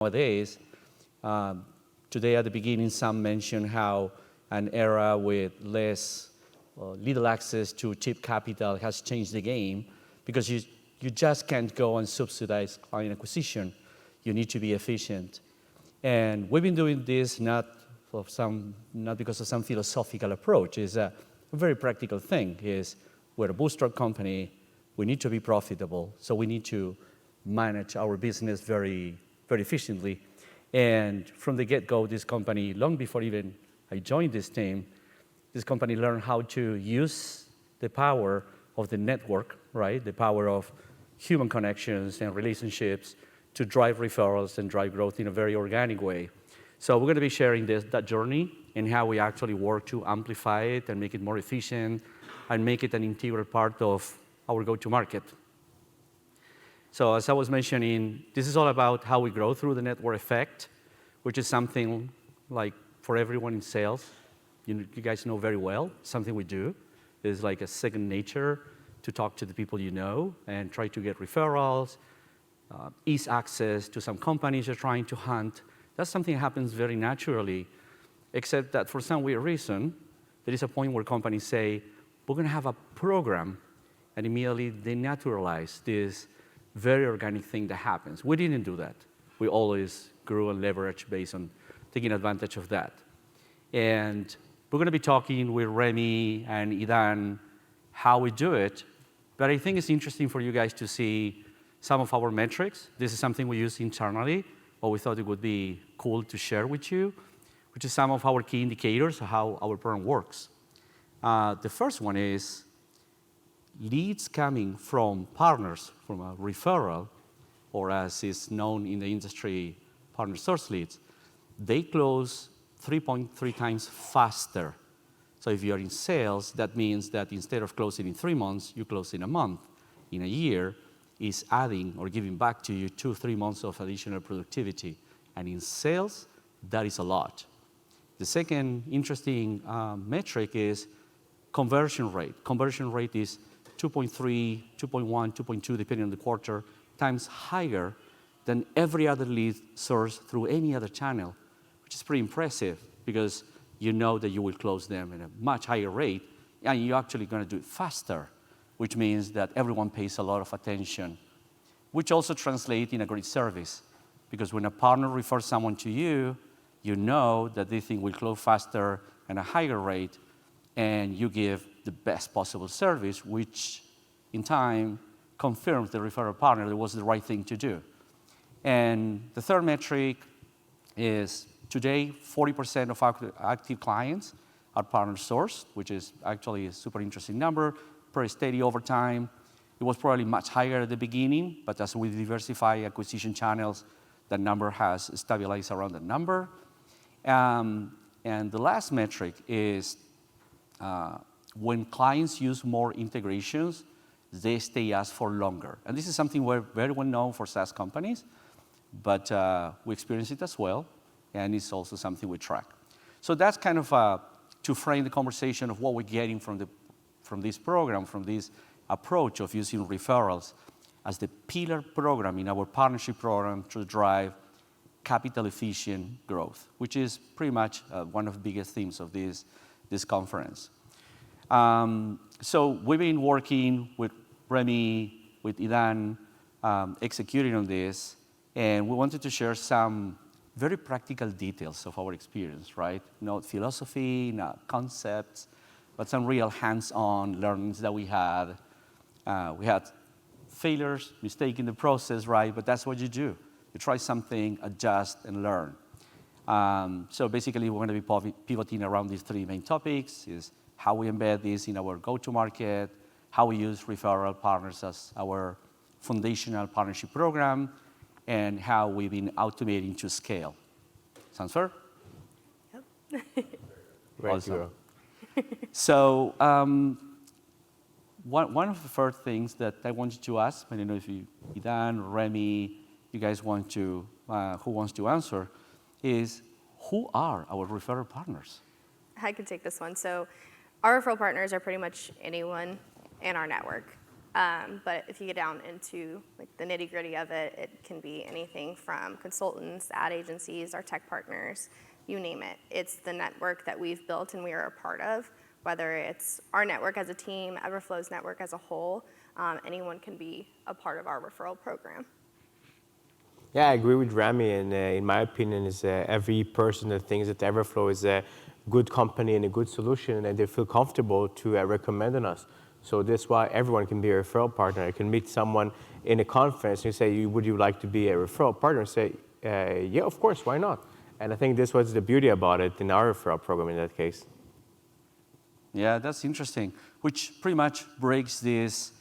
nowadays. Today at the beginning, Sam mentioned how an era with little access to cheap capital has changed the game because you just can't go and subsidize client acquisition. You need to be efficient. And we've been doing this not because of some philosophical approach. It's a very practical thing. We're a bootstrap company. We need to be profitable. So we need to manage our business very, very efficiently. And from the get-go, this company, long before even I joined this team, this company learned how to use the power of the network, right? The power of human connections and relationships to drive referrals and drive growth in a very organic way. So we're going to be sharing that journey and how we actually work to amplify it and make it more efficient and make it an integral part of our go-to-market. So as I was mentioning, this is all about how we grow through the network effect, which is something like for everyone in sales, you guys know very well, something we do. It's like a second nature to talk to the people you know and try to get referrals, ease access to some companies you're trying to hunt. That's something that happens very naturally, except that for some weird reason, there is a point where companies say, we're going to have a program, and immediately they naturalize this very organic thing that happens. We didn't do that. We always grew and leveraged based on taking advantage of that. And we're going to be talking with Remy and Idan how we do it, but I think it's interesting for you guys to see some of our metrics. This is something we use internally, but we thought it would be cool to share with you, which is some of our key indicators of how our program works. The first one is leads coming from partners, from a referral, or as is known in the industry, partner source leads. They close 3.3 times faster. So if you're in sales, that means that instead of closing in 3 months, you close in a month. In a year, is adding or giving back to you 2-3 months of additional productivity. And in sales, that is a lot. The second interesting metric is conversion rate. Conversion rate is 2.3, 2.1, 2.2, depending on the quarter, times higher than every other lead source through any other channel, which is pretty impressive because you know that you will close them at a much higher rate, and you're actually going to do it faster, which means that everyone pays a lot of attention, which also translates in a great service. Because when a partner refers someone to you, you know that this thing will close faster and a higher rate, and you give the best possible service, which in time confirms the referral partner that was the right thing to do. And the third metric is today, 40% of active clients are partner sourced, which is actually a super interesting number, pretty steady over time. It was probably much higher at the beginning, but as we diversify acquisition channels, that number has stabilized around that number. And the last metric is when clients use more integrations, they stay us for longer. And this is something we're very well known for SaaS companies, but we experience it as well, and it's also something we track. So that's kind of to frame the conversation of what we're getting from this program, from this approach of using referrals as the pillar program in our partnership program to drive capital efficient growth, which is pretty much one of the biggest themes of this conference. So we've been working with Remy, with Idan, executing on this, and we wanted to share some very practical details of our experience, right? Not philosophy, not concepts, but some real hands-on learnings that we had. We had failures, mistakes in the process, right? But that's what you do. You try something, adjust, and learn. So basically, we're going to be pivoting around these three main topics: is how we embed this in our go-to-market, how we use referral partners as our foundational partnership program, and how we've been automating to scale. Sounds fair? Yep. Ready to go. So one of the first things that I wanted to ask, I don't know if Idan, Remy, you guys want to, who wants to answer, is who are our referral partners? I could take this one. So our referral partners are pretty much anyone in our network. But if you get down into like the nitty gritty of it, it can be anything from consultants, ad agencies, our tech partners, you name it. It's the network that we've built and we are a part of, whether it's our network as a team, Everflow's network as a whole, anyone can be a part of our referral program. Yeah, I agree with Rami, and in my opinion, is every person that thinks that Everflow is a good company and a good solution, and they feel comfortable to recommend on us. So that's why everyone can be a referral partner. You can meet someone in a conference and you say, would you like to be a referral partner? And say, yeah, of course, why not? And I think this was the beauty about it in our referral program in that case. Yeah, that's interesting, which pretty much breaks this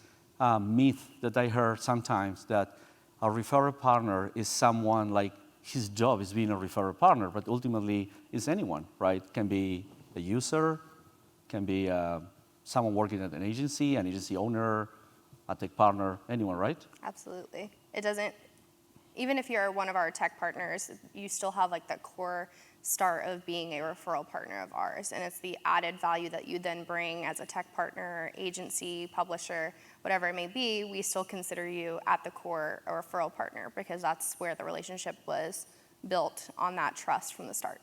myth that I heard sometimes that a referral partner is someone like his job is being a referral partner, but ultimately it's anyone, right? Can be a user, can be someone working at an agency owner, a tech partner, anyone, right? Absolutely. It doesn't, even if you're one of our tech partners, you still have like that core start of being a referral partner of ours. And it's the added value that you then bring as a tech partner, agency, publisher, whatever it may be, we still consider you at the core a referral partner because that's where the relationship was built on that trust from the start.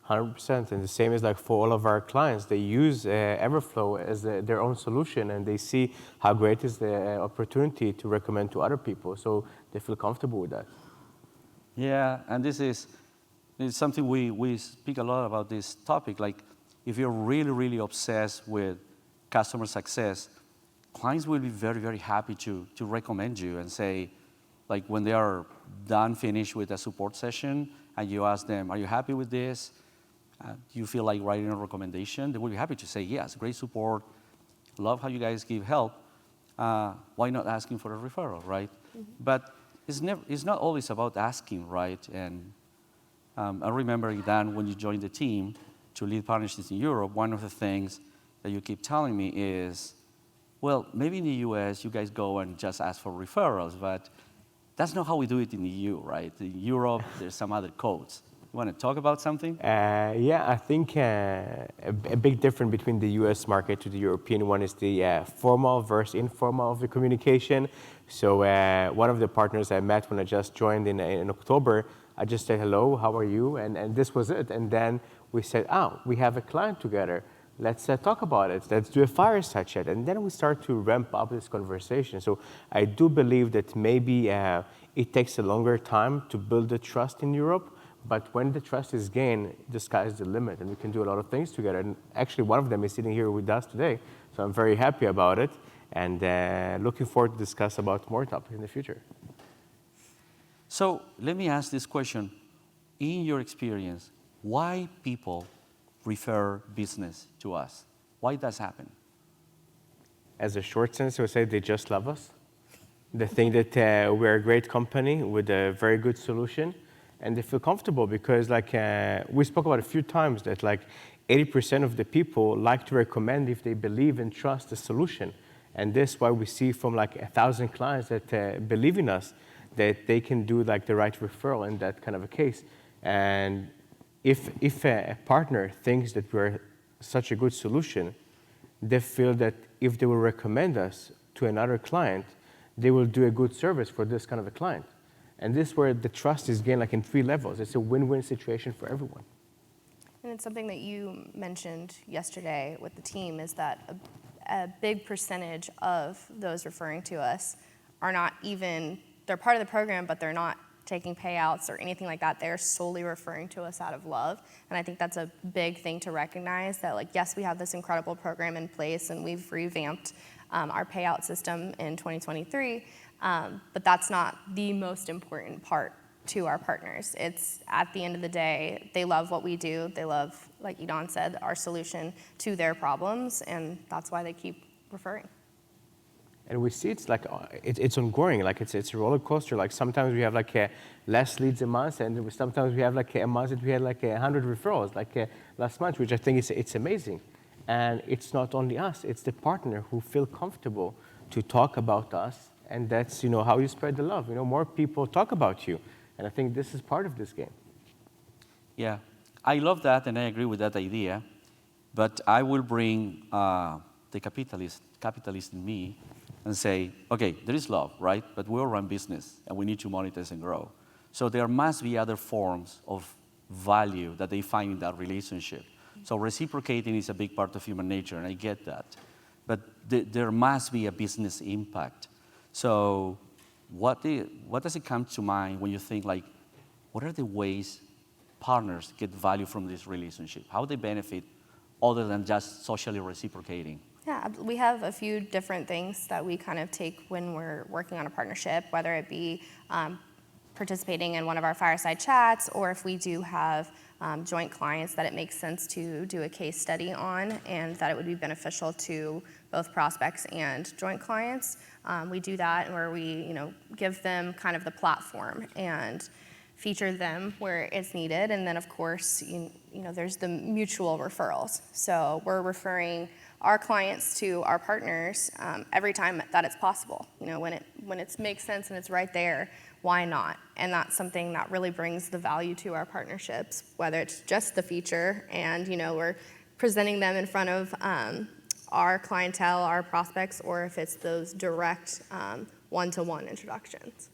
100%, and the same is like for all of our clients. They use Everflow as their own solution, and they see how great is the opportunity to recommend to other people, so they feel comfortable with that. Yeah, and this is something we speak a lot about this topic. Like, if you're really, really obsessed with customer success, clients will be very, very happy to recommend you and say, like when they are finished with a support session, and you ask them, are you happy with this? Do you feel like writing a recommendation? They will be happy to say, yes, great support, love how you guys give help. Why not asking for a referral, right? Mm-hmm. But it's not always about asking, right? And I remember, Dan, when you joined the team to lead partnerships in Europe, one of the things that you keep telling me is, well, maybe in the US, you guys go and just ask for referrals, but that's not how we do it in the EU, right? In Europe, there's some other codes. You want to talk about something? Yeah, I think a big difference between the US market to the European one is the formal versus informal of the communication. So one of the partners I met when I just joined in October, I just said, hello, how are you? And this was it. And then we said, oh, we have a client together. Let's talk about it. Let's do a fireside chat. And then we start to ramp up this conversation. So I do believe that maybe it takes a longer time to build the trust in Europe. But when the trust is gained, the sky is the limit, and we can do a lot of things together. And actually, one of them is sitting here with us today, so I'm very happy about it, and looking forward to discuss about more topics in the future. So let me ask this question. In your experience, why people refer business to us? Why does happen? As a short sense, I would say they just love us. They think that we're a great company with a very good solution. And they feel comfortable because, like, we spoke about a few times that, like, 80% of the people like to recommend if they believe and trust the solution. And this is why we see from, like, 1,000 clients that believe in us that they can do, like, the right referral in that kind of a case. And if a partner thinks that we're such a good solution, they feel that if they will recommend us to another client, they will do a good service for this kind of a client. And this is where the trust is gained, like in 3 levels. It's a win-win situation for everyone. And it's something that you mentioned yesterday with the team is that a big percentage of those referring to us are not even, they're part of the program, but they're not taking payouts or anything like that. They're solely referring to us out of love. And I think that's a big thing to recognize that, like, yes, we have this incredible program in place and we've revamped our payout system in 2023. But that's not the most important part to our partners. It's at the end of the day, they love what we do. They love, like Idan said, our solution to their problems, and that's why they keep referring. And we see it's like it's ongoing. Like it's a roller coaster. Like sometimes we have like less leads a month, and sometimes we have like a month that we had like 100 referrals, like last month, which I think it's amazing. And it's not only us; it's the partner who feel comfortable to talk about us. And that's, how you spread the love. More people talk about you. And I think this is part of this game. Yeah, I love that, and I agree with that idea. But I will bring the capitalist in me and say, okay, there is love, right? But we all run business, and we need to monetize and grow. So there must be other forms of value that they find in that relationship. So reciprocating is a big part of human nature, and I get that. But there must be a business impact. So what does it come to mind when you think, like, what are the ways partners get value from this relationship? How they benefit other than just socially reciprocating? Yeah, we have a few different things that we kind of take when we're working on a partnership, whether it be participating in one of our fireside chats, or if we do have joint clients that it makes sense to do a case study on, and that it would be beneficial to both prospects and joint clients. We do that where we, give them kind of the platform and feature them where it's needed. And then, of course, there's the mutual referrals. So we're referring our clients to our partners every time that it's possible. When it makes sense and it's right there, why not? And that's something that really brings the value to our partnerships, whether it's just the feature and, we're presenting them in front of our clientele, our prospects, or if it's those direct one-to-one introductions.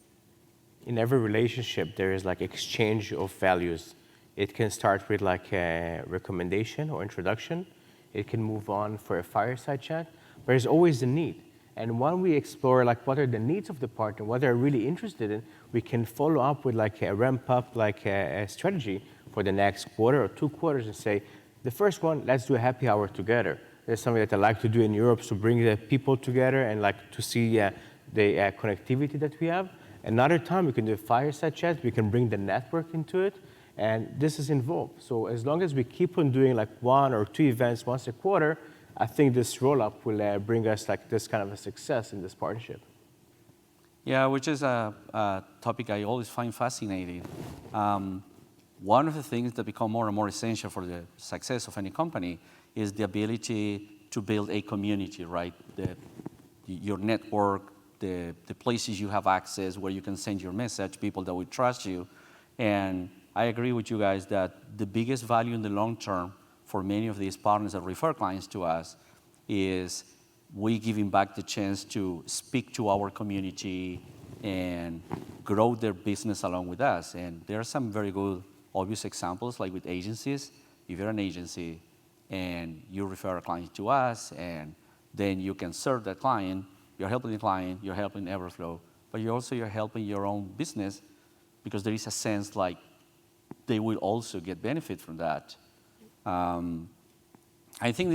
In every relationship, there is like exchange of values. It can start with like a recommendation or introduction. It can move on for a fireside chat. But there's always a need. And when we explore like what are the needs of the partner, what they're really interested in, we can follow up with like a ramp up like a strategy for the next quarter or 2 quarters and say, the first one, let's do a happy hour together. There's something that I like to do in Europe to bring the people together and like to see the connectivity that we have. Another time we can do a fireside chat, we can bring the network into it, and this is involved. So as long as we keep on doing like 1 or 2 events once a quarter, I think this roll-up will bring us like this kind of a success in this partnership. Yeah, which is a topic I always find fascinating. One of the things that become more and more essential for the success of any company is the ability to build a community, right? Your network, the places you have access where you can send your message, people that will trust you. And I agree with you guys that the biggest value in the long term for many of these partners that refer clients to us is we giving back the chance to speak to our community and grow their business along with us. And there are some very good obvious examples, like with agencies. If you're an agency and you refer a client to us, and then you can serve that client, you're helping the client, you're helping Everflow, but you're helping your own business, because there is a sense like they will also get benefit from that. I think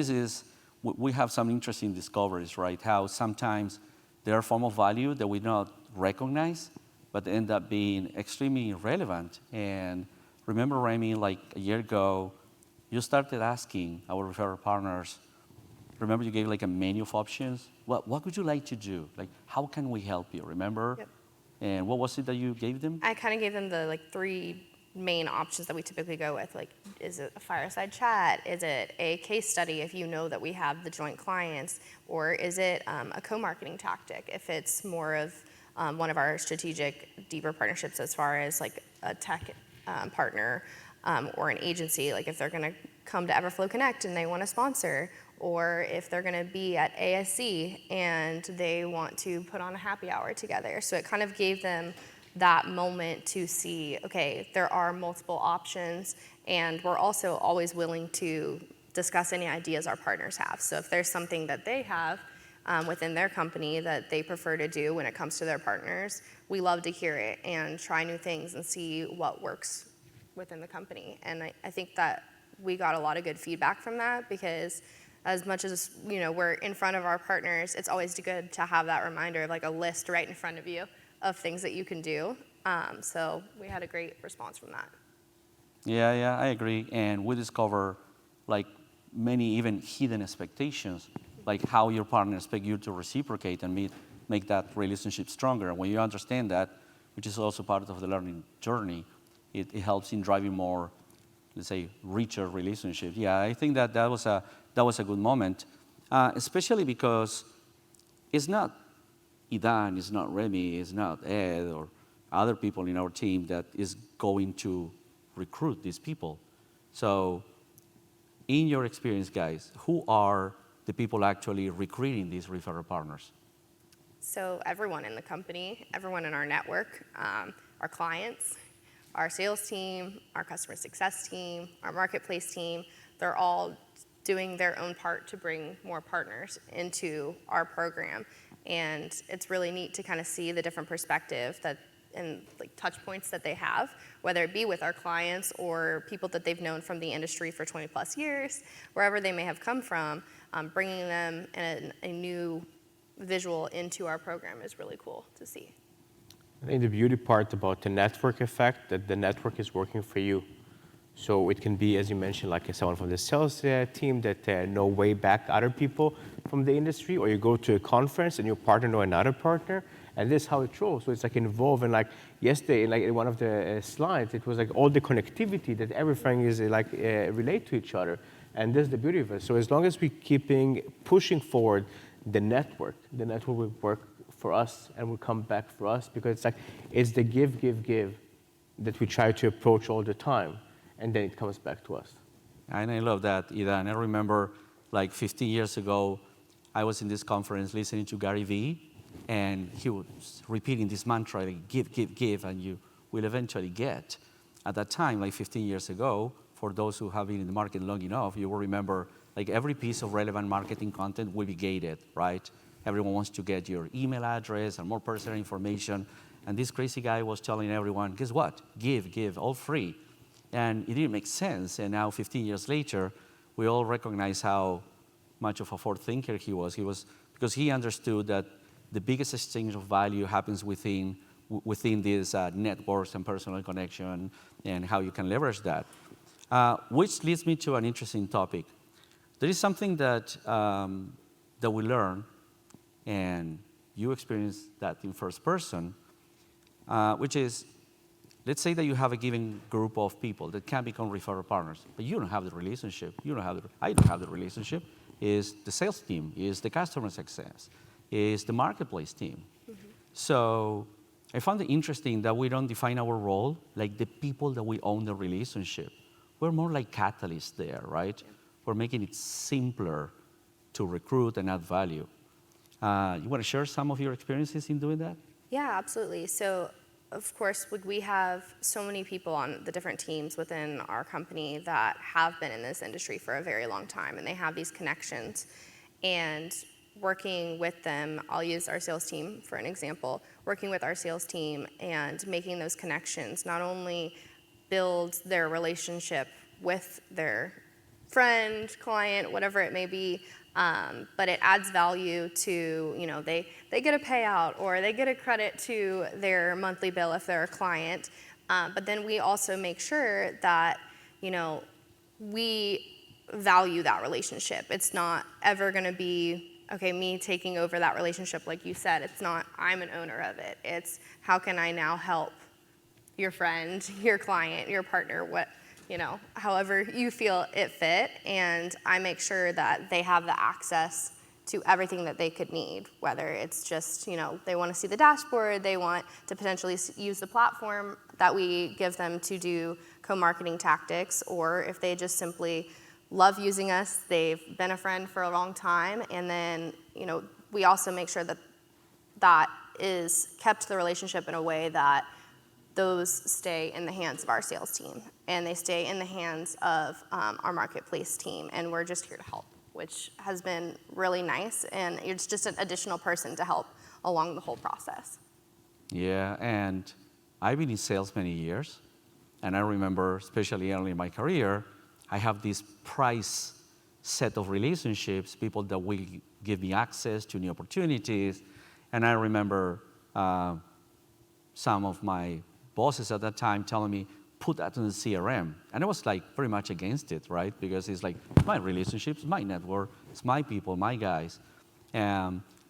we have some interesting discoveries, right? How sometimes there are forms of value that we not recognize, but end up being extremely relevant. And remember, Remy, like a year ago, you started asking our referral partners, remember you gave like a menu of options? What would you like to do? Like, how can we help you, remember? Yep. And what was it that you gave them? I kind of gave them the 3 main options that we typically go with. Like, is it a fireside chat? Is it a case study if you know that we have the joint clients? Or is it a co-marketing tactic if it's more of one of our strategic, deeper partnerships as far as like a tech partner or an agency, like if they're going to come to Everflow Connect and they want to sponsor, or if they're going to be at ASC and they want to put on a happy hour together. So it kind of gave them that moment to see, okay, there are multiple options, and we're also always willing to discuss any ideas our partners have. So if there's something that they have within their company that they prefer to do when it comes to their partners, we love to hear it and try new things and see what works within the company. And I think that we got a lot of good feedback from that, because as much as we're in front of our partners, it's always good to have that reminder of like a list right in front of you of things that you can do. So we had a great response from that. Yeah, I agree. And we discover like many even hidden expectations, like how your partner expects you to reciprocate and make that relationship stronger. And when you understand that, which is also part of the learning journey, it helps in driving more, let's say, richer relationships. Yeah, I think that was a good moment, especially because it's not Idan, it's not Remy, it's not Ed or other people in our team that is going to recruit these people. So in your experience, guys, who are the people actually recruiting these referral partners? So everyone in the company, everyone in our network, our clients, our sales team, our customer success team, our marketplace team, they're all doing their own part to bring more partners into our program. And it's really neat to kind of see the different perspective that and like touch points that they have, whether it be with our clients or people that they've known from the industry for 20 plus years, wherever they may have come from, bringing them a new visual into our program is really cool to see. I think the beauty part about the network effect, that the network is working for you. So it can be, as you mentioned, like someone from the sales team that know way back other people from the industry, or you go to a conference and your partner know another partner, and this is how it rolls. So it's like involved, and like yesterday, like in one of the slides, it was like all the connectivity that everything is like relate to each other, and this is the beauty of it. So as long as we keeping pushing forward the network will work for us and will come back for us, because it's like it's the give that we try to approach all the time, and then it comes back to us. And I love that, Ida. And I remember like 15 years ago, I was in this conference listening to Gary Vee, and he was repeating this mantra, like, give, and you will eventually get. At that time, like 15 years ago, for those who have been in the market long enough, you will remember like every piece of relevant marketing content will be gated, right? Everyone wants to get your email address and more personal information. And this crazy guy was telling everyone, guess what? Give, all free. And it didn't make sense. And now 15 years later, we all recognize how much of a forward thinker he was. Because he understood that the biggest exchange of value happens within these networks and personal connection, and how you can leverage that. Which leads me to an interesting topic. There is something that we learn, and you experience that in first person, which is, let's say that you have a given group of people that can become referral partners, but you don't have the relationship. I don't have the relationship. Is the sales team, is the customer success, is the marketplace team. Mm-hmm. So I found it interesting that we don't define our role like the people that we own the relationship. We're more like catalysts there, right? Yeah. We're making it simpler to recruit and add value. You want to share some of your experiences in doing that? Yeah, absolutely. So, of course, we have so many people on the different teams within our company that have been in this industry for a very long time, and they have these connections. And working with them, I'll use our sales team for an example, working with our sales team and making those connections not only build their relationship with their friend, client, whatever it may be, but it adds value to, they get a payout or they get a credit to their monthly bill if they're a client. But then we also make sure that, we value that relationship. It's not ever going to be, okay, me taking over that relationship like you said. It's not, I'm an owner of it. It's how can I now help your friend, your client, your partner, however you feel it fit, and I make sure that they have the access to everything that they could need, whether it's just, they want to see the dashboard, they want to potentially use the platform that we give them to do co-marketing tactics, or if they just simply love using us, they've been a friend for a long time, and then, we also make sure that that is kept the relationship in a way that those stay in the hands of our sales team, and they stay in the hands of our marketplace team, and we're just here to help, which has been really nice, and it's just an additional person to help along the whole process. Yeah, and I've been in sales many years, and I remember, especially early in my career, I have this price set of relationships, people that will give me access to new opportunities, and I remember some of my bosses at that time telling me, put that in the CRM. And I was like pretty much against it, right? Because it's like my relationships, my network, it's my people, my guys.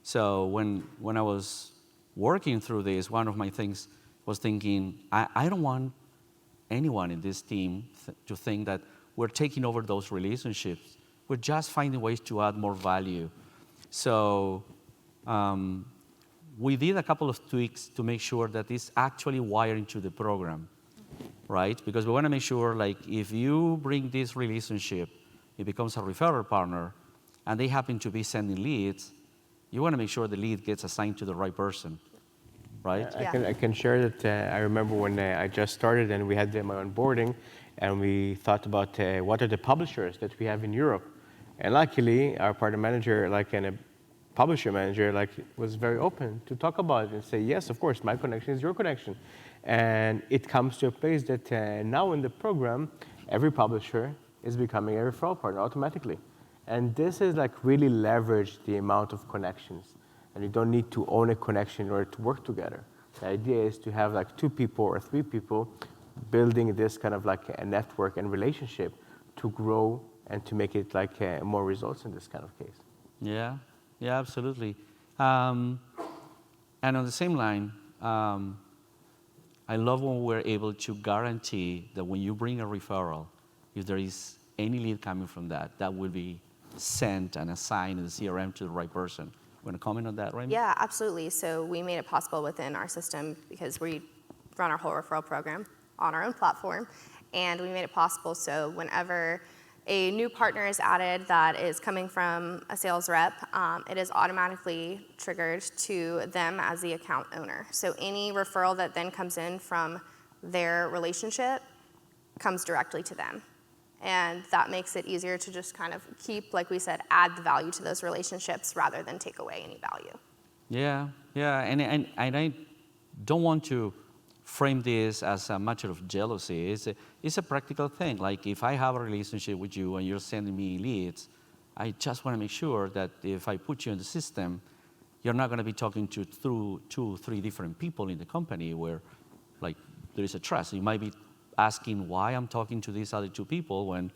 So when I was working through this, one of my things was thinking, I don't want anyone in this team to think that we're taking over those relationships. We're just finding ways to add more value. So we did a couple of tweaks to make sure that it's actually wired into the program, right? Because we want to make sure, like, if you bring this relationship, it becomes a referral partner, and they happen to be sending leads, you want to make sure the lead gets assigned to the right person, right? Yeah. I can share that I remember when I just started and we had my onboarding and we thought about what are the publishers that we have in Europe. And luckily, our partner manager, and a publisher manager, was very open to talk about it and say, yes, of course, my connection is your connection. And it comes to a place that now in the program, every publisher is becoming a referral partner automatically. And this is really leverage the amount of connections. And you don't need to own a connection in order to work together. The idea is to have 2 people or 3 people building this kind of a network and relationship to grow and to make it more results in this kind of case. Yeah, yeah, absolutely. And on the same line, I love when we're able to guarantee that when you bring a referral, if there is any lead coming from that, that will be sent and assigned in the CRM to the right person. Want to comment on that, Raymond? Yeah, absolutely. So we made it possible within our system because we run our whole referral program on our own platform, and we made it possible so whenever a new partner is added that is coming from a sales rep, it is automatically triggered to them as the account owner. So any referral that then comes in from their relationship comes directly to them. And that makes it easier to just kind of keep, like we said, add the value to those relationships rather than take away any value. Yeah, yeah, and I don't want to frame this as a matter of jealousy. It's a practical thing. Like if I have a relationship with you and you're sending me leads, I just want to make sure that if I put you in the system, you're not going to be talking to through 2, 3 different people in the company where there is a trust. You might be asking why I'm talking to these other 2 people when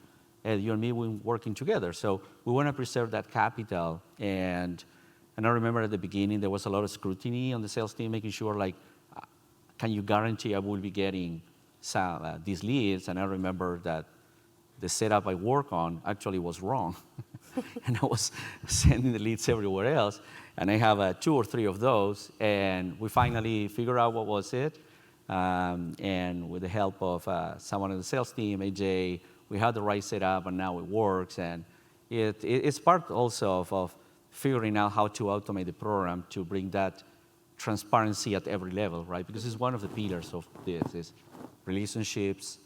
you and me we're working together. So we want to preserve that capital. And I remember at the beginning there was a lot of scrutiny on the sales team, making sure can you guarantee I will be getting these leads? And I remember that the setup I work on actually was wrong. And I was sending the leads everywhere else. And I have 2 or 3 of those. And we finally figured out what was it. And with the help of someone in the sales team, AJ, we had the right setup, and now it works. And it's part also of figuring out how to automate the program to bring that transparency at every level, right? Because it's one of the pillars of this is relationships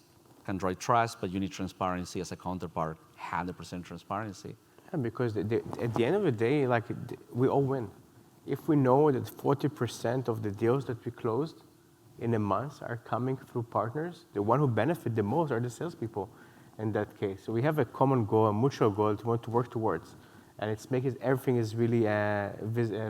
can drive trust, but you need transparency as a counterpart, 100% transparency. Yeah, because at the end of the day, we all win. If we know that 40% of the deals that we closed in a month are coming through partners, the one who benefit the most are the salespeople in that case. So we have a common goal, a mutual goal to want to work towards. And it's making everything is really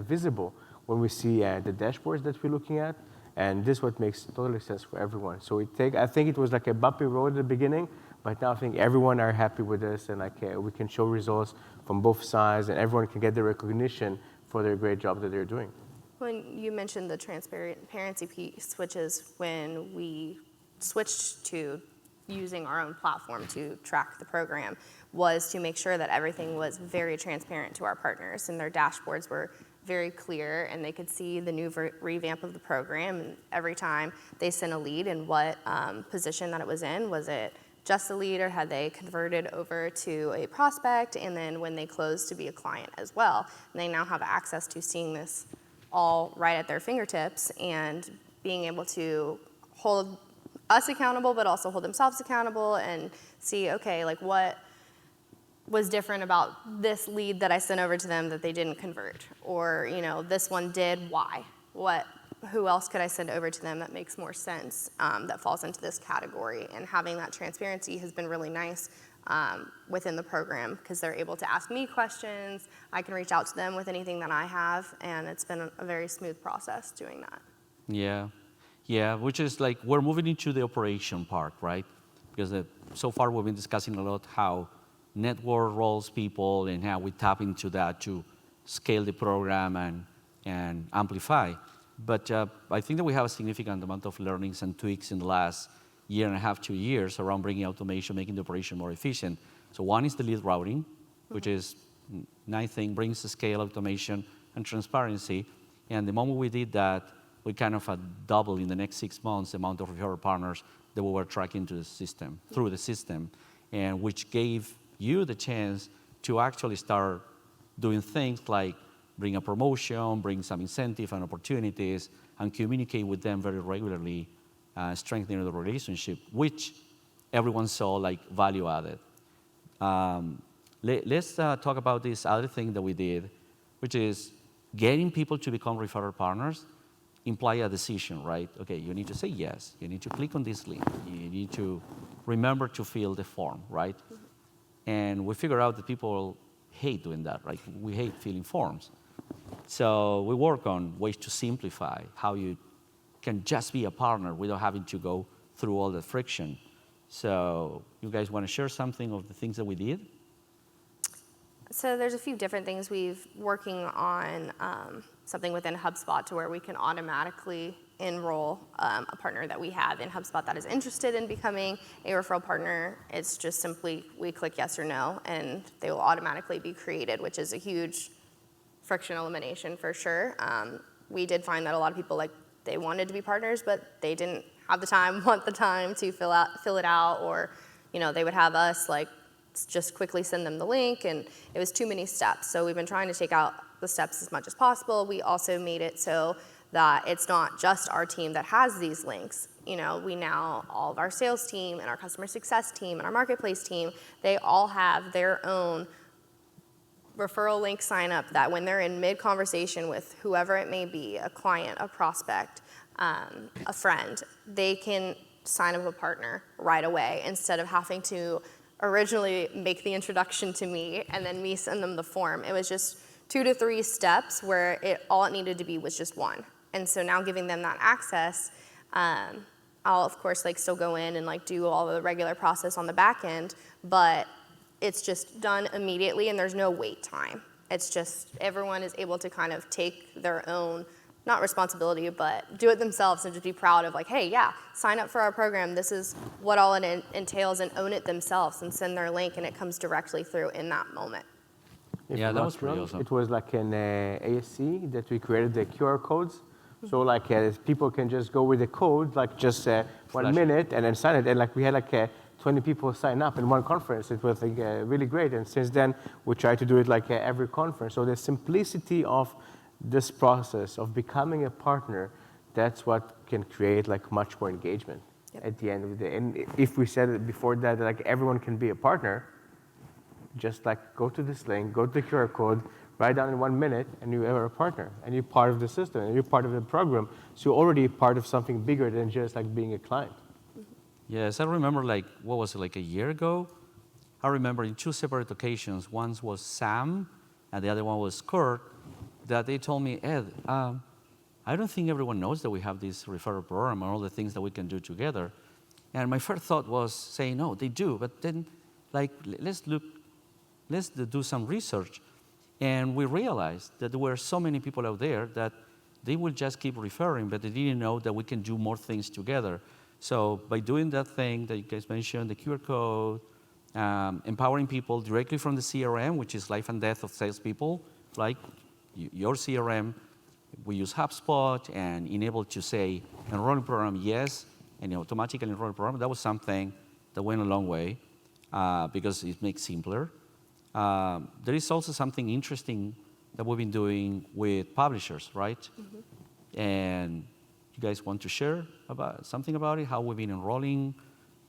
visible when we see the dashboards that we're looking at. And this is what makes totally sense for everyone. So I think it was a bumpy road at the beginning, but now I think everyone are happy with this, and we can show results from both sides, and everyone can get the recognition for their great job that they're doing. When you mentioned the transparency piece, which is when we switched to using our own platform to track the program, was to make sure that everything was very transparent to our partners and their dashboards were very clear and they could see the new revamp of the program. And every time they sent a lead and what position that it was in, was it just a lead or had they converted over to a prospect, and then when they closed to be a client as well. And they now have access to seeing this all right at their fingertips and being able to hold us accountable, but also hold themselves accountable and see, okay, what was different about this lead that I sent over to them that they didn't convert? Or, this one did, why? Who else could I send over to them that makes more sense, that falls into this category? And having that transparency has been really nice within the program because they're able to ask me questions. I can reach out to them with anything that I have, and it's been a very smooth process doing that. Yeah, which is we're moving into the operation part, right? Because so far we've been discussing a lot how network roles people and how we tap into that to scale the program and amplify. But I think that we have a significant amount of learnings and tweaks in the last year and a half, 2 years around bringing automation, making the operation more efficient. So one is the lead routing, which is nice thing, brings the scale, automation, and transparency. And the moment we did that, we kind of doubled in the next 6 months the amount of referral partners that we were tracking to the system, through the system, and which gave you the chance to actually start doing things like bring a promotion, bring some incentive and opportunities, and communicate with them very regularly, strengthening the relationship, which everyone saw like value added. Let's talk about this other thing that we did, which is getting people to become referral partners imply a decision, right? Okay, you need to say yes. You need to click on this link. You need to remember to fill the form, right? And we figure out that people hate doing that, right? We hate filling forms. So we work on ways to simplify how you can just be a partner without having to go through all the friction. So you guys want to share something of the things that we did? So there's a few different things we've working on, something within HubSpot to where we can automatically enroll a partner that we have in HubSpot that is interested in becoming a referral partner. It's just simply we click yes or no, and they will automatically be created, which is a huge friction elimination for sure. We did find that a lot of people they wanted to be partners, but they didn't have the time, want the time to fill it out, or they would have us just quickly send them the link, and it was too many steps. So we've been trying to take out the steps as much as possible. We also made it so that it's not just our team that has these links. We now, all of our sales team and our customer success team and our marketplace team, they all have their own referral link sign up that when they're in mid-conversation with whoever it may be, a client, a prospect, a friend, they can sign up a partner right away instead of having to originally make the introduction to me and then me send them the form. It was just 2 to 3 steps where all it needed to be was just one. And so now giving them that access, I'll of course still go in and do all the regular process on the back end, but it's just done immediately and there's no wait time. It's just everyone is able to kind of take their own, not responsibility, but do it themselves and just be proud of hey, yeah, sign up for our program. This is what all it entails, and own it themselves and send their link, and it comes directly through in that moment. Yeah, that was pretty awesome. It was an ASC that we created the QR codes. So people can just go with the code, just 1 minute and then sign it. And we had 20 people sign up in one conference. It was really great. And since then, we try to do it every conference. So the simplicity of this process of becoming a partner, that's what can create much more engagement at the end of the day. And if we said it before that everyone can be a partner, just go to this link, go to the QR code, write down in 1 minute, and you are a partner, and you're part of the system, and you're part of the program. So you're already part of something bigger than just being a client. Yes, I remember what was it, a year ago? I remember in 2 separate occasions, one was Sam, and the other one was Kurt, that they told me, Ed, I don't think everyone knows that we have this referral program and all the things that we can do together. And my first thought was saying, no, they do, but then let's do some research. And we realized that there were so many people out there that they will just keep referring, but they didn't know that we can do more things together. So by doing that thing that you guys mentioned, the QR code, empowering people directly from the CRM, which is life and death of salespeople, your CRM, we use HubSpot and enable to say enrollment program yes, and automatically enrollment program. That was something that went a long way because it makes simpler. There is also something interesting that we've been doing with publishers, right? Mm-hmm. And you guys want to share something about it, how we've been enrolling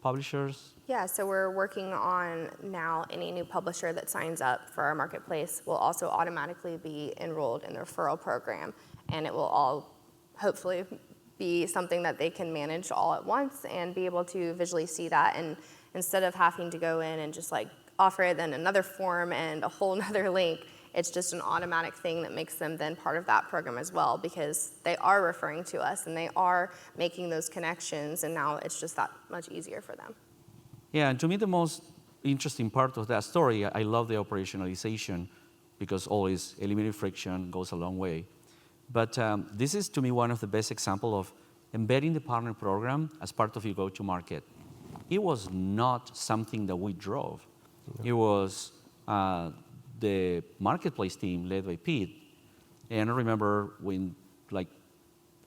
publishers? Yeah, so we're working on now any new publisher that signs up for our marketplace will also automatically be enrolled in the referral program, and it will all hopefully be something that they can manage all at once and be able to visually see that, and instead of having to go in and just offer it then another form and a whole nother link, it's just an automatic thing that makes them then part of that program as well, because they are referring to us and they are making those connections, and now it's just that much easier for them. Yeah, and to me the most interesting part of that story, I love the operationalization, because always eliminating friction goes a long way. But this is to me one of the best examples of embedding the partner program as part of your go-to-market. It was not something that we drove. It was the marketplace team led by Pete. And I remember when, a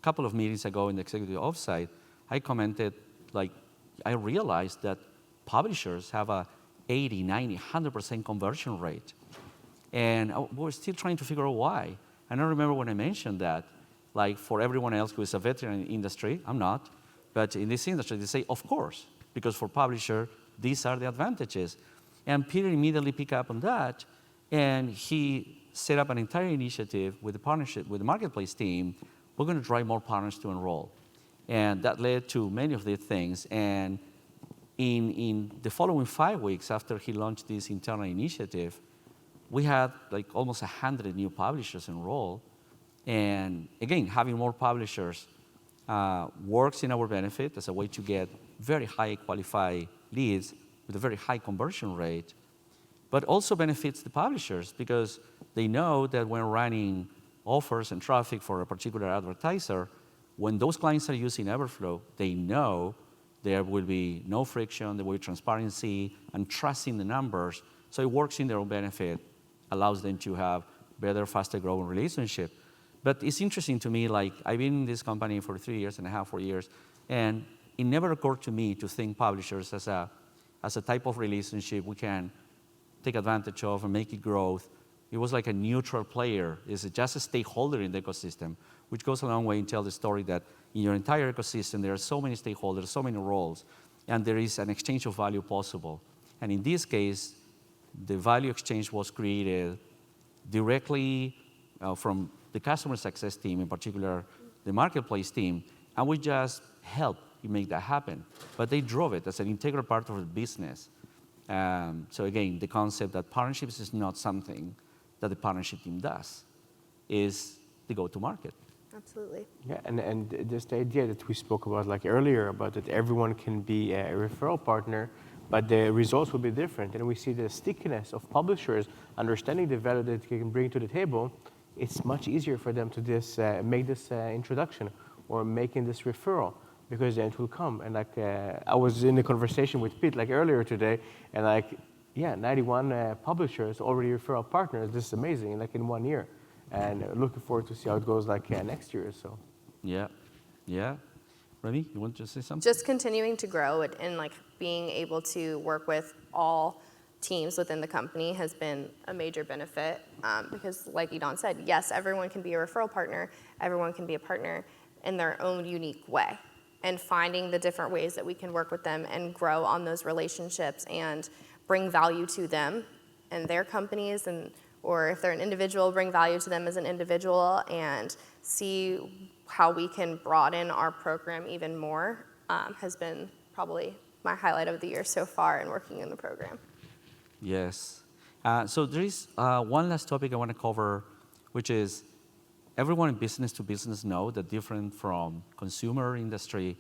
couple of meetings ago in the executive offsite, I commented, I realized that publishers have a 80, 90, 100% conversion rate. And we're still trying to figure out why. And I remember when I mentioned that, like for everyone else who is a veteran in the industry, I'm not, but in this industry, they say, of course, because for publisher, these are the advantages. And Peter immediately picked up on that, and he set up an entire initiative with the partnership with the marketplace team. We're going to drive more partners to enroll. And that led to many of these things. And in the following 5 weeks after he launched this internal initiative, we had like almost 100 new publishers enroll. And again, having more publishers works in our benefit as a way to get very high qualified leads with a very high conversion rate, but also benefits the publishers because they know that when running offers and traffic for a particular advertiser, when those clients are using Everflow, they know there will be no friction, there will be transparency and trust in the numbers. So it works in their own benefit, allows them to have better, faster growing relationship. But it's interesting to me, like I've been in this company for 3 years and a half, 4 years, and it never occurred to me to think publishers as a type of relationship we can take advantage of and make it growth. It was like a neutral player. It's just a stakeholder in the ecosystem, which goes a long way and tell the story that in your entire ecosystem, there are so many stakeholders, so many roles, and there is an exchange of value possible. And in this case, the value exchange was created directly from the customer success team, in particular, the marketplace team, and we just helped make that happen. But they drove it as an integral part of the business. So again, the concept that partnerships is not something that the partnership team does, is the go-to-market. Absolutely. Yeah, and just the idea that we spoke about like earlier, about that everyone can be a referral partner, but the results will be different. And we see the stickiness of publishers understanding the value that they can bring to the table. It's much easier for them to just make this introduction or making this referral, because then it will come. And like I was in a conversation with Pete like earlier today, and like, yeah, 91 publishers already referral partners. This is amazing, like in 1 year. And looking forward to see how it goes like next year or so. Yeah, yeah. Remy, you want to say something? Just continuing to grow and like being able to work with all teams within the company has been a major benefit because like Idan said, yes, everyone can be a referral partner, everyone can be a partner in their own unique way, and finding the different ways that we can work with them and grow on those relationships and bring value to them and their companies, and or if they're an individual, bring value to them as an individual and see how we can broaden our program even more has been probably my highlight of the year so far in working in the program. Yes. So there is one last topic I want to cover, which is everyone in business to business know that different from consumer industry,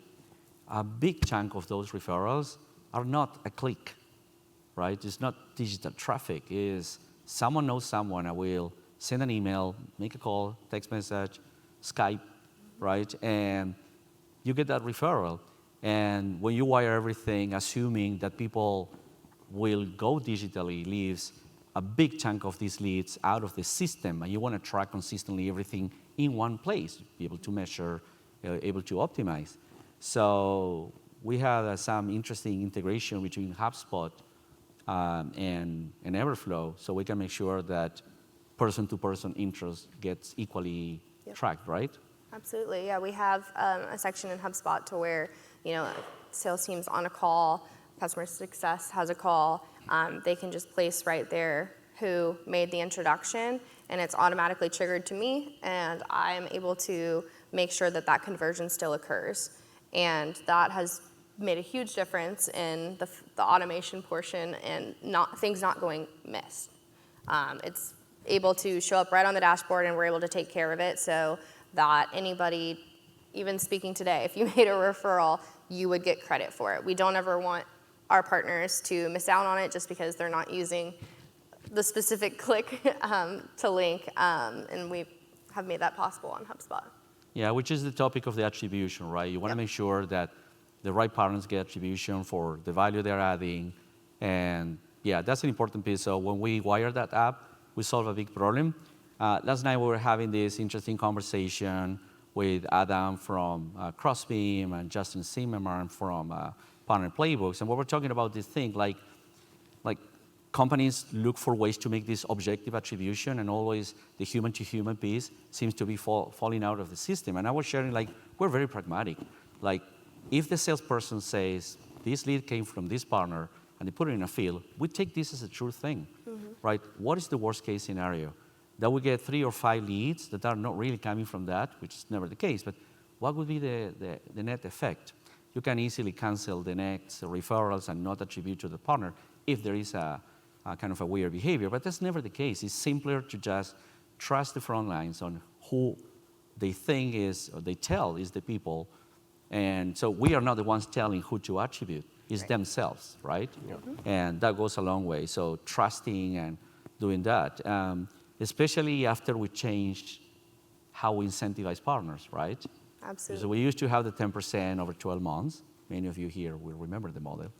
a big chunk of those referrals are not a click, right? It's not digital traffic. It's someone knows someone. I will send an email, make a call, text message, Skype, right? And you get that referral. And when you wire everything, assuming that people will go digitally, leaves a big chunk of these leads out of the system, and you want to track consistently everything in one place, be able to measure, able to optimize. So we had some interesting integration between HubSpot and Everflow, so we can make sure that person-to-person interest gets equally tracked, right? Absolutely, yeah. We have a section in HubSpot to where, you know, sales team's on a call, customer success has a call, they can just place right there who made the introduction, and it's automatically triggered to me, and I am able to make sure that that conversion still occurs. And that has made a huge difference in the automation portion and things not going missed. It's able to show up right on the dashboard, and we're able to take care of it so that anybody, even speaking today, if you made a referral, you would get credit for it. We don't ever want our partners to miss out on it just because they're not using the specific click to link, and we have made that possible on HubSpot. Yeah, which is the topic of the attribution, right? You want to make sure that the right partners get attribution for the value they're adding, and yeah, that's an important piece. So when we wire that up, we solve a big problem. Last night we were having this interesting conversation with Adam from Crossbeam and Justin Zimmerman from Partner Playbooks, and we were talking about this thing like companies look for ways to make this objective attribution, and always the human-to-human piece seems to be falling out of the system. And I was sharing, like, we're very pragmatic. Like, if the salesperson says, this lead came from this partner, and they put it in a field, we take this as a true thing, right? What is the worst-case scenario? That we get 3 or 5 leads that are not really coming from that, which is never the case, but what would be the net effect? You can easily cancel the next referrals and not attribute to the partner if there is a kind of a weird behavior, but that's never the case. It's simpler to just trust the front lines on who they think is, or they tell is the people. And so we are not the ones telling who to attribute, it's themselves, right? Yeah. And that goes a long way. So trusting and doing that, especially after we changed how we incentivize partners, right? Absolutely. So we used to have the 10% over 12 months. Many of you here will remember the model.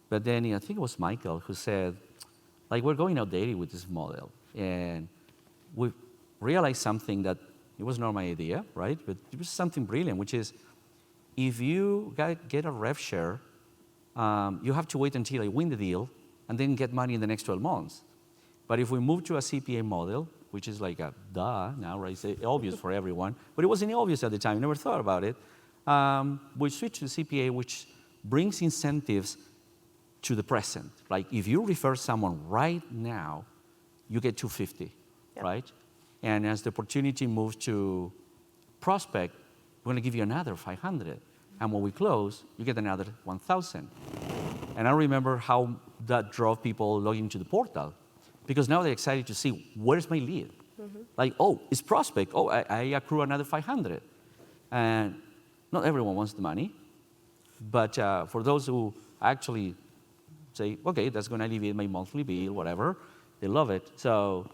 But then I think it was Michael who said, like, we're going outdated with this model. And we realized something that it was not my idea, right? But it was something brilliant, which is if you get a rev share, you have to wait until I win the deal and then get money in the next 12 months. But if we move to a CPA model, which is like a duh now, right? It's obvious for everyone, but it wasn't obvious at the time. I never thought about it. We switched to CPA, which brings incentives to the present. Like if you refer someone right now, you get 250, right? And as the opportunity moves to prospect, we're going to give you another 500. And when we close, you get another 1,000. And I remember how that drove people logging to the portal, because now they're excited to see, where's my lead? Like, oh, it's prospect. Oh, I accrue another 500. And not everyone wants the money, but for those who actually say, okay, that's going to alleviate my monthly bill, whatever, they love it. So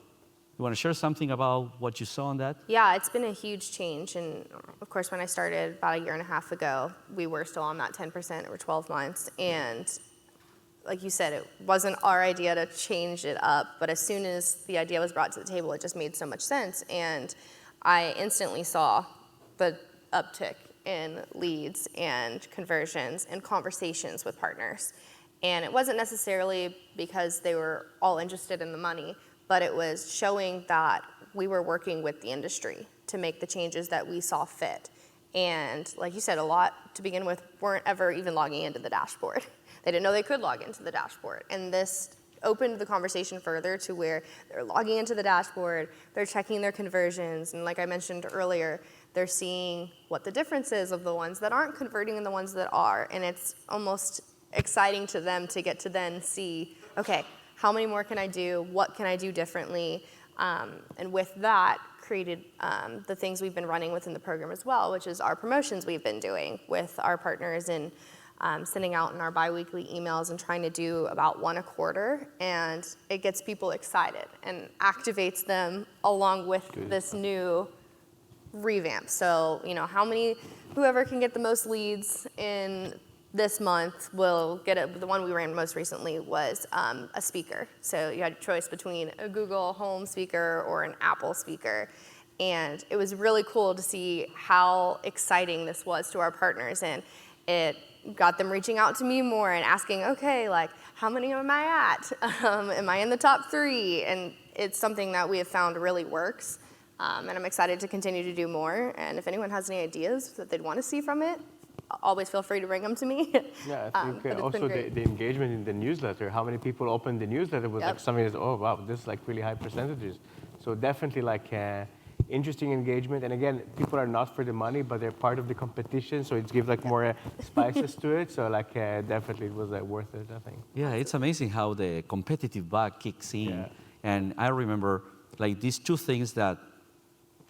you want to share something about what you saw on that? Yeah, it's been a huge change. And of course, when I started about 1.5 years ago, we were still on that 10% over 12 months. And like you said, it wasn't our idea to change it up. But as soon as the idea was brought to the table, it just made so much sense. And I instantly saw the uptick in leads and conversions and conversations with partners. And it wasn't necessarily because they were all interested in the money, but it was showing that we were working with the industry to make the changes that we saw fit. And like you said, a lot to begin with weren't ever even logging into the dashboard. They didn't know they could log into the dashboard. And this opened the conversation further to where they're logging into the dashboard, they're checking their conversions, and like I mentioned earlier, they're seeing what the difference is of the ones that aren't converting and the ones that are. And it's almost exciting to them to get to then see, okay, how many more can I do? What can I do differently? And with that, created the things we've been running within the program as well, which is our promotions we've been doing with our partners and sending out in our biweekly emails and trying to do about 1 a quarter. And it gets people excited and activates them along with this new revamp. So, you know, whoever can get the most leads in this month will get it. The one we ran most recently was a speaker. So you had a choice between a Google Home speaker or an Apple speaker. And it was really cool to see how exciting this was to our partners. And it got them reaching out to me more and asking, okay, like, how many am I at? Am I in the top 3? And it's something that we have found really works. And I'm excited to continue to do more. And if anyone has any ideas that they'd want to see from it, always feel free to bring them to me. Yeah, I think also the engagement in the newsletter, how many people opened the newsletter was like something that's, oh wow, this is like really high percentages. So definitely like interesting engagement. And again, people are not for the money, but they're part of the competition. So it gives like more spices to it. So like definitely it was worth it, I think. Yeah, it's amazing how the competitive bug kicks in. Yeah. And I remember like these 2 things that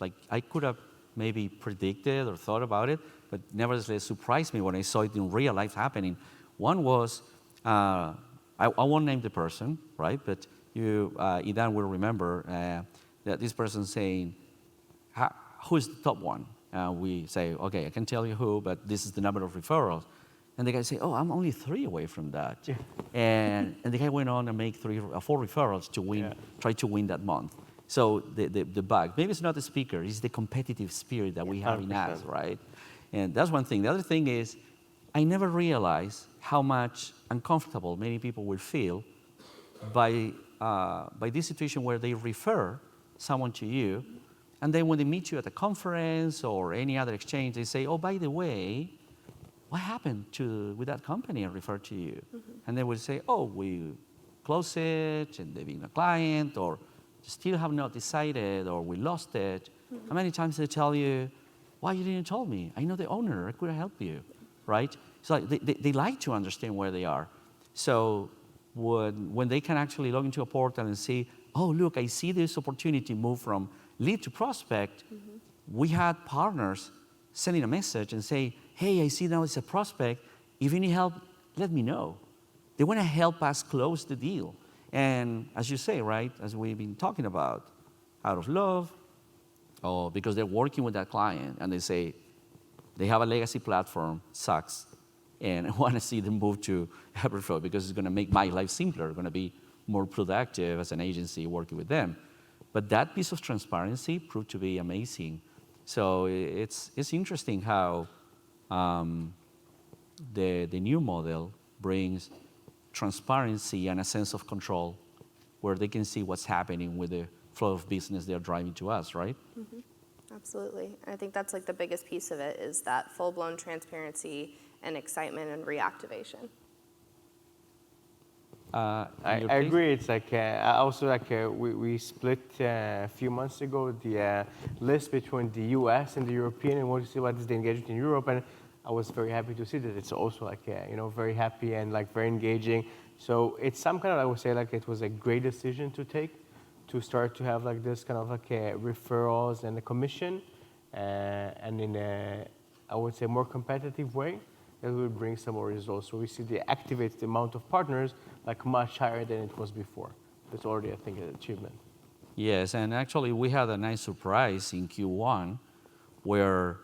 like I could have maybe predicted or thought about it, but nevertheless surprised me when I saw it in real life happening. One was, I won't name the person, right? But you, Idan will remember that this person saying, who is the top one? We say, okay, I can tell you who, but this is the number of referrals. And the guy say, oh, I'm only 3 away from that. Yeah. And the guy went on and make 4 referrals to win, try to win that month. So the bug, maybe it's not the speaker, it's the competitive spirit that we have 100%. In us, right? And that's one thing. The other thing is, I never realized how much uncomfortable many people will feel by this situation where they refer someone to you, and then when they meet you at a conference or any other exchange, they say, oh, by the way, what happened with that company I referred to you? And they will say, oh, we closed it, and they've been a client, or still have not decided, or we lost it. How many times they tell you, why you didn't tell me? I know the owner, I could have helped you, right? So they like to understand where they are. So when they can actually log into a portal and see, oh, look, I see this opportunity move from lead to prospect, we had partners sending a message and say, hey, I see now it's a prospect. If you need help, let me know. They want to help us close the deal. And as you say, right, as we've been talking about, out of love, or because they're working with that client and they say they have a legacy platform, sucks, and I want to see them move to Referrals because it's going to make my life simpler, going to be more productive as an agency working with them. But that piece of transparency proved to be amazing. So it's interesting how the new model brings transparency and a sense of control where they can see what's happening with the flow of business they're driving to us, right? Absolutely. I think that's like the biggest piece of it is that full-blown transparency and excitement and reactivation. I agree. It's like also like we split a few months ago the list between the U.S. and the European, and what you see what is the engagement in Europe, and I was very happy to see that it's also like very happy and like very engaging. So it's some kind of, I would say, like it was a great decision to take to start to have like this kind of like referrals and a commission, and in a, I would say, more competitive way that will bring some more results. So we see the activated amount of partners like much higher than it was before. It's already, I think, an achievement. Yes, and actually we had a nice surprise in Q1 where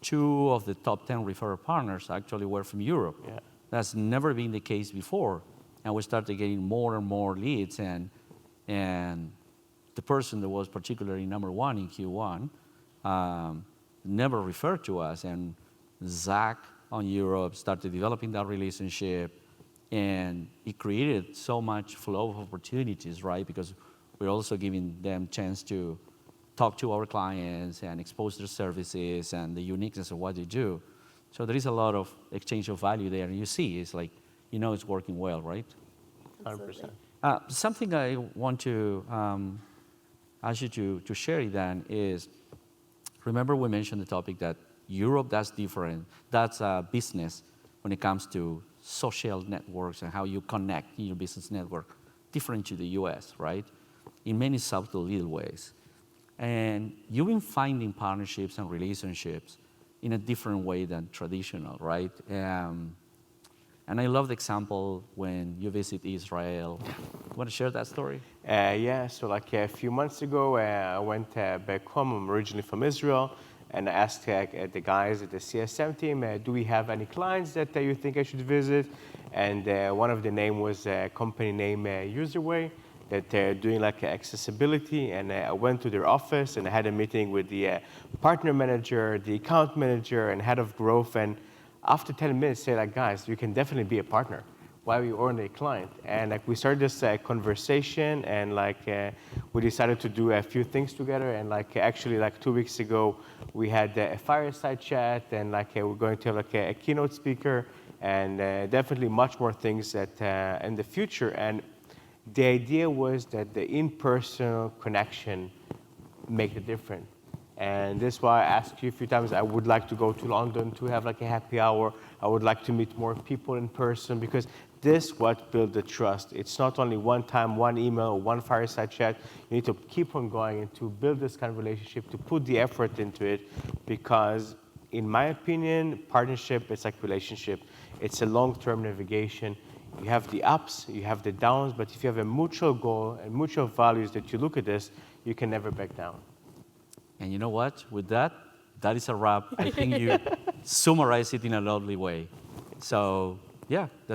2 of the top 10 referral partners actually were from Europe. Yeah. That's never been the case before. And we started getting more and more leads, and the person that was particularly number 1 in Q1 never referred to us, and Zach on Europe started developing that relationship, and it created so much flow of opportunities, right? Because we're also giving them chance to talk to our clients and expose their services and the uniqueness of what they do. So there is a lot of exchange of value there, and you see, it's like, it's working well, right? 100%. Something I want to ask you to share then is, remember we mentioned the topic that Europe, that's different. That's a business when it comes to social networks and how you connect in your business network, different to the US, right? In many subtle little ways. And you've been finding partnerships and relationships in a different way than traditional, right? And I love the example when you visit Israel. You want to share that story? Yeah, so like a few months ago, I went back home. I'm originally from Israel, and I asked the guys at the CSM team, do we have any clients that you think I should visit? And one of the name was a company named Userway that they're doing like accessibility. And I went to their office and I had a meeting with the partner manager, the account manager, and head of growth. And after 10 minutes, say like, guys, you can definitely be a partner. Why we only a client? And like we started this conversation, and like we decided to do a few things together. And like actually like 2 weeks ago, we had a fireside chat, and like we're going to have like a keynote speaker, and definitely much more things that in the future. And the idea was that the in-person connection make the difference. And this is why I asked you a few times, I would like to go to London to have like a happy hour. I would like to meet more people in person, because this what build the trust. It's not only one time, one email, one fireside chat. You need to keep on going and to build this kind of relationship, to put the effort into it, because in my opinion, partnership is like relationship. It's a long-term navigation. You have the ups, you have the downs, but if you have a mutual goal and mutual values that you look at this, you can never back down. And you know what? With that, that is a wrap. I think you summarize it in a lovely way. So, yeah, that's